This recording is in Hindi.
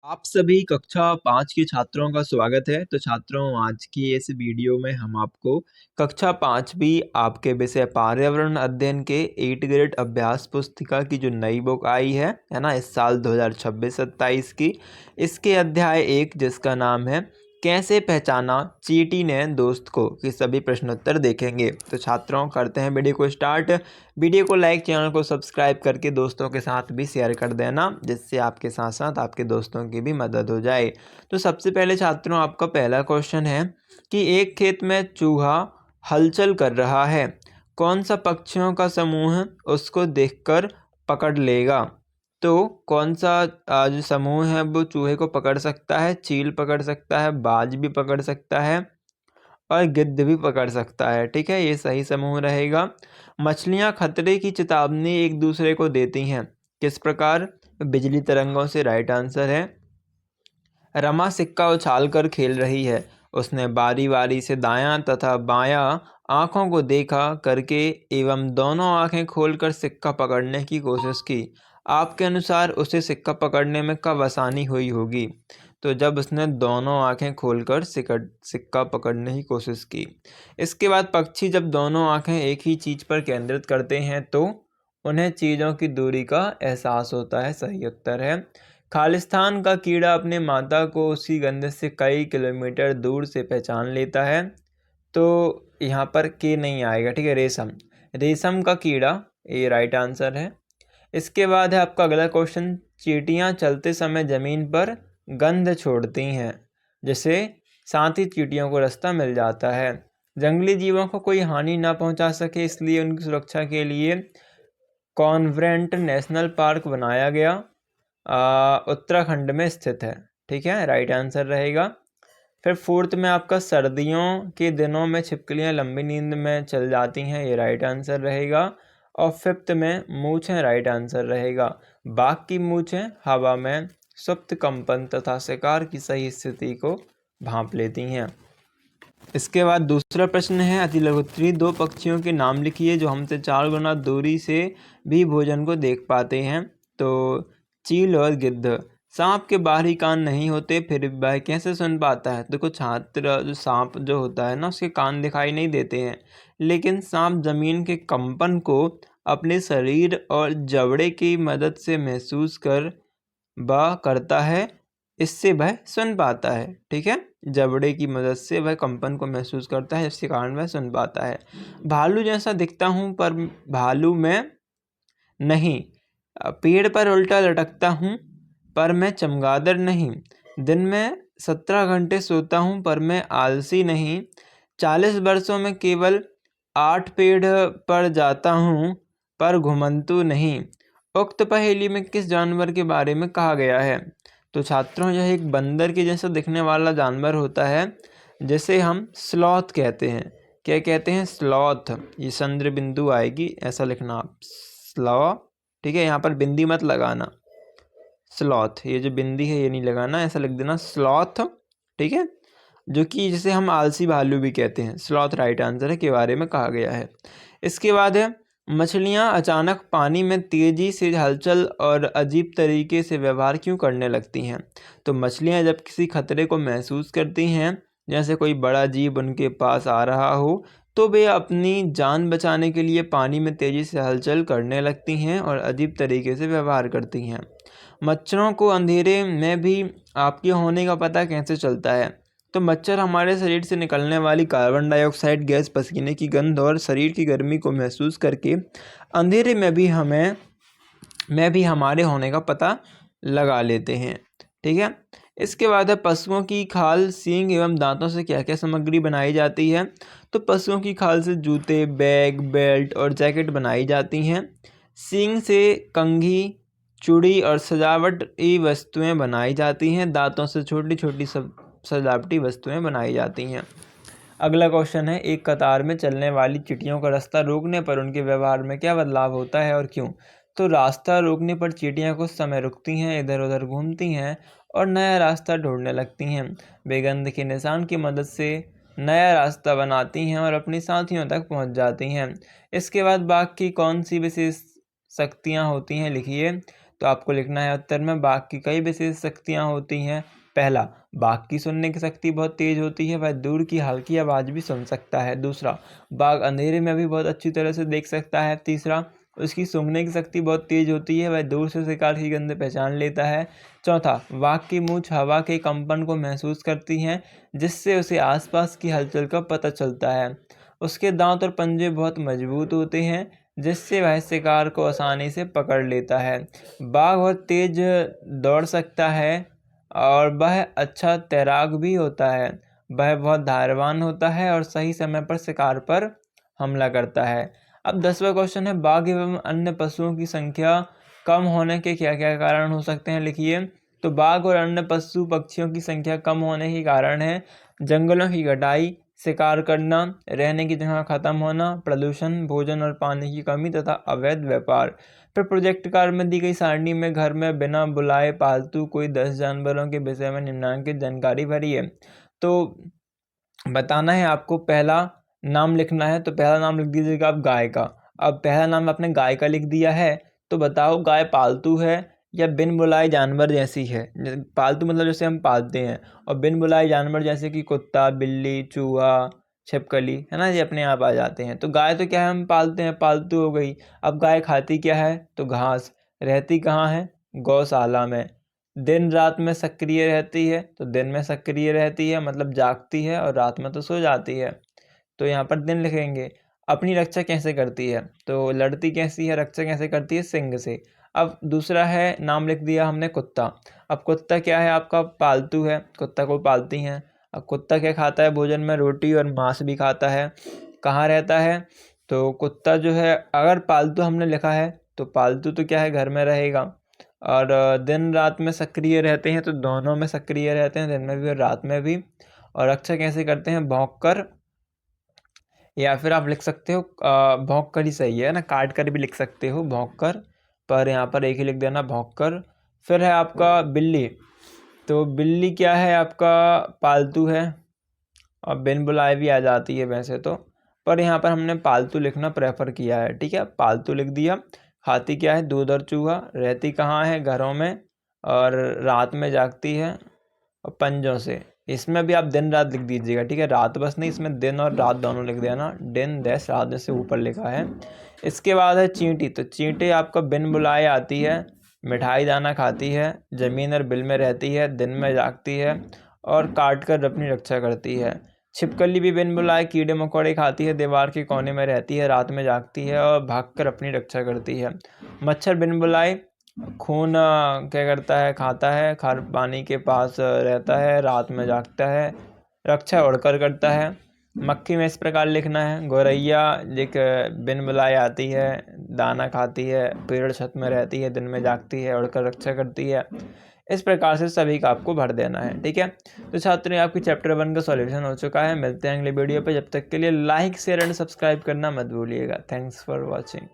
आप सभी कक्षा 5 के छात्रों का स्वागत है। तो छात्रों, आज की इस वीडियो में हम आपको कक्षा 5वीं आपके विषय पर्यावरण अध्ययन के 8th ग्रेड अभ्यास पुस्तिका की जो नई बुक आई है ना, इस साल 2026-27 की, इसके अध्याय 1 जिसका नाम है कैसे पहचाना चींटी ने दोस्त को के सभी प्रश्नोत्तर देखेंगे। तो छात्रों, करते हैं वीडियो को स्टार्ट। वीडियो को लाइक, चैनल को सब्सक्राइब करके दोस्तों के साथ भी शेयर कर देना, जिससे आपके साथ साथ आपके दोस्तों की भी मदद हो जाए। तो सबसे पहले छात्रों, आपका पहला क्वेश्चन है कि एक खेत में चूहा हलचल कर रहा है, कौन सा पक्षियों का समूह उसको देखकर पकड़ लेगा? तो कौन सा जो समूह है वो चूहे को पकड़ सकता है? चील पकड़ सकता है, बाज भी पकड़ सकता है और गिद्ध भी पकड़ सकता है। ठीक है, ये सही समूह रहेगा। मछलियाँ खतरे की चेतावनी एक दूसरे को देती हैं, किस प्रकार? बिजली तरंगों से। राइट आंसर है। रमा सिक्का उछालकर खेल रही है, उसने बारी बारी से दायां तथा बायां आंखों को देखा करके एवं दोनों आंखें खोलकर सिक्का पकड़ने की कोशिश की। आपके अनुसार उसे सिक्का पकड़ने में कब आसानी हुई होगी? तो जब उसने दोनों आंखें खोलकर सिक्का पकड़ने की कोशिश की। इसके बाद पक्षी जब दोनों आंखें एक ही चीज पर केंद्रित करते हैं तो उन्हें चीजों की दूरी का एहसास होता है। सही उत्तर है। खालिस्तान का कीड़ा अपने माता को उसकी गंध से कई किलोमीटर दूर से पहचान लेता है। तो यहाँ पर के नहीं आएगा। ठीक है, रेशम का कीड़ा, ये राइट आंसर है। इसके बाद है आपका अगला क्वेश्चन। चींटियाँ चलते समय जमीन पर गंध छोड़ती हैं, जिससे साथ ही चींटियों को रास्ता मिल जाता है। जंगली जीवों को कोई हानि ना पहुंचा सके, इसलिए उनकी सुरक्षा के लिए कॉन्वेंट नेशनल पार्क बनाया गया, उत्तराखंड में स्थित है। ठीक है, राइट आंसर रहेगा। फिर फोर्थ में आपका सर्दियों के दिनों में छिपकलियां लंबी नींद में चल जाती हैं, ये राइट आंसर रहेगा। और फिफ्थ में मूंछें राइट आंसर रहेगा। बाघ की मूंछें हवा में सुप्त कंपन तथा शिकार की सही स्थिति को भांप लेती हैं। इसके बाद दूसरा प्रश्न है, अति लघुत्तरीय दो पक्षियों के नाम लिखिए जो हमसे 4 गुना दूरी से भी भोजन को देख पाते हैं। तो चील और गिद्ध। सांप के बाहरी कान नहीं होते, फिर वह कैसे सुन पाता है? देखो छात्र, जो सांप जो होता है ना, उसके कान दिखाई नहीं देते हैं, लेकिन सांप जमीन के कंपन को अपने शरीर और जबड़े की मदद से महसूस करता है, इससे वह सुन पाता है। ठीक है, जबड़े की मदद से वह कंपन को महसूस करता है, इसके कारण वह सुन पाता है। भालू जैसा दिखता हूँ पर भालू में नहीं, पेड़ पर उल्टा लटकता हूँ पर मैं चमगादड़ नहीं, दिन में 17 घंटे सोता हूँ पर मैं आलसी नहीं, 40 वर्षों में केवल 8 पेड़ पर जाता हूँ पर घुमंतु नहीं। उक्त पहेली में किस जानवर के बारे में कहा गया है? तो छात्रों, यह एक बंदर के जैसा दिखने वाला जानवर होता है, जिसे हम स्लॉथ कहते हैं। क्या कहते हैं? स्लॉथ। ये चंद्र बिंदु आएगी, ऐसा लिखना आप, स्लॉ। ठीक है, यहाँ पर बिंदी मत लगाना, स्लॉथ, ये जो बिंदी है ये नहीं लगाना, ऐसा लिख देना स्लॉथ। ठीक है, जो कि जिसे हम आलसी भालू भी कहते हैं। स्लॉथ राइट आंसर है, के बारे में कहा गया है। इसके बाद है, मछलियाँ अचानक पानी में तेजी से हलचल और अजीब तरीके से व्यवहार क्यों करने लगती हैं? तो मछलियाँ जब किसी खतरे को महसूस करती हैं, जैसे कोई बड़ा जीव उनके पास आ रहा हो, तो वे अपनी जान बचाने के लिए पानी में तेजी से हलचल करने लगती हैं और अजीब तरीके से व्यवहार करती हैं। मच्छरों को अंधेरे में भी आपके होने का पता कैसे चलता है? तो मच्छर हमारे शरीर से निकलने वाली कार्बन डाइऑक्साइड गैस, पसीने की गंध और शरीर की गर्मी को महसूस करके अंधेरे में भी हमारे होने का पता लगा लेते हैं। ठीक है, इसके बाद है, पशुओं की खाल, सींग एवं दांतों से क्या क्या सामग्री बनाई जाती है? तो पशुओं की खाल से जूते, बैग, बेल्ट और जैकेट बनाई जाती हैं। सींग से कंघी, चूड़ी और सजावटी वस्तुएं बनाई जाती हैं। दांतों से छोटी छोटी सब सजावटी वस्तुएं बनाई जाती हैं। अगला क्वेश्चन है, एक कतार में चलने वाली चींटियों का रास्ता रोकने पर उनके व्यवहार में क्या बदलाव होता है और क्यों? तो रास्ता रोकने पर चींटियां कुछ समय रुकती हैं, इधर उधर घूमती हैं और नया रास्ता ढूंढने लगती हैं। वे गंध के निशान की मदद से नया रास्ता बनाती हैं और अपने साथियों तक पहुंच जाती हैं। इसके बाद बाघ की कौन सी विशेष शक्तियां होती हैं, लिखिए। तो आपको लिखना है उत्तर में बाघ की कई विशेष शक्तियाँ होती हैं। पहला, बाघ की सुनने की शक्ति बहुत तेज होती है, वह दूर की हल्की आवाज़ भी सुन सकता है। दूसरा, बाघ अंधेरे में भी बहुत अच्छी तरह से देख सकता है। तीसरा, उसकी सूंघने की शक्ति बहुत तेज होती है, वह दूर से शिकार की गंध पहचान लेता है। चौथा, बाघ की मूंछ हवा के कंपन को महसूस करती हैं, जिससे उसे आसपास की हलचल का पता चलता है। उसके दांत और पंजे बहुत मजबूत होते हैं, जिससे वह शिकार को आसानी से पकड़ लेता है। बाघ बहुत तेज दौड़ सकता है और वह अच्छा तैराक भी होता है। वह बहुत धैर्यवान होता है और सही समय पर शिकार पर हमला करता है। अब 10वां क्वेश्चन है, बाघ एवं अन्य पशुओं की संख्या कम होने के क्या क्या कारण हो सकते हैं, लिखिए। तो बाघ और अन्य पशु पक्षियों की संख्या कम होने के कारण है जंगलों की कटाई, शिकार करना, रहने की जगह खत्म होना, प्रदूषण, भोजन और पानी की कमी तथा अवैध व्यापार। फिर प्रोजेक्ट कार्ड में दी गई सारणी में घर में बिना बुलाए पालतू कोई 10 जानवरों के विषय में निम्नलिखित जानकारी भरी है। तो बताना है आपको, पहला नाम लिखना है। तो पहला नाम लिख दीजिएगा आप गाय का। अब पहला नाम आपने गाय का लिख दिया है, तो बताओ गाय पालतू है या बिन बुलाए जानवर जैसी है। पालतू मतलब जैसे हम पालते हैं, और बिन बुलाए जानवर जैसे कि कुत्ता, बिल्ली, चूहा, छिपकली, है ना, ये अपने आप आ जाते हैं। तो गाय तो क्या है, हम पालते हैं, पालतू हो गई। अब गाय खाती क्या है, तो घास। रहती कहाँ है, गौशाला में। दिन रात में सक्रिय रहती है, तो दिन में सक्रिय रहती है मतलब जागती है, और रात में तो सो जाती है, तो यहाँ पर दिन लिखेंगे। अपनी रक्षा कैसे करती है, तो लड़ती कैसी है, रक्षा कैसे करती है, सींग से। अब दूसरा है, नाम लिख दिया हमने कुत्ता। अब कुत्ता क्या है, आपका पालतू है, कुत्ता को पालती हैं। अब कुत्ता क्या खाता है भोजन में, रोटी और मांस भी खाता है। कहाँ रहता है, तो कुत्ता जो है, अगर पालतू हमने लिखा है तो पालतू तो क्या है, घर में रहेगा। और दिन रात में सक्रिय रहते हैं, तो दोनों में सक्रिय रहते हैं, दिन में भी और रात में भी। और रक्षा कैसे करते हैं, भौंक कर, या फिर आप लिख सकते हो भौंक कर ही सही है ना, काट कर भी लिख सकते हो भौंक कर, पर यहाँ पर एक ही लिख देना भौंक कर। फिर है आपका बिल्ली। तो बिल्ली क्या है, आपका पालतू है और बिन बुलाए भी आ जाती है वैसे तो, पर यहाँ पर हमने पालतू लिखना प्रेफर किया है, ठीक है, पालतू लिख दिया। खाती क्या है, दूध और चूहा। रहती कहाँ है, घरों में, और रात में जागती है और पंजों से। इसमें भी आप दिन रात लिख दीजिएगा, ठीक है, रात बस नहीं, इसमें दिन और रात दोनों लिख देना, दिन देश रात से ऊपर लिखा है। इसके बाद है चींटी। तो चींटी आपका बिन बुलाए आती है, मिठाई दाना खाती है, ज़मीन और बिल में रहती है, दिन में जागती है और काट कर अपनी रक्षा करती है। छिपकली भी बिन बुलाए कीड़े मकोड़े खाती है, दीवार के कोने में रहती है, रात में जागती है और भागकर अपनी रक्षा करती है। मच्छर बिन बुलाए खून क्या करता है, खाता है, खार पानी के पास रहता है, रात में जागता है, रक्षा उड़कर करता है। मक्खी में इस प्रकार लिखना है, गौरैया एक बिन बुलाए आती है, दाना खाती है, पेड़ छत में रहती है, दिन में जागती है, उड़कर रक्षा करती है। इस प्रकार से सभी का आपको भर देना है, ठीक है। तो छात्रों, आपकी चैप्टर 1 का सॉल्यूशन हो चुका है। मिलते हैं अगले वीडियो पे, जब तक के लिए लाइक शेयर एंड सब्सक्राइब करना मत भूलिएगा। Thanks for watching.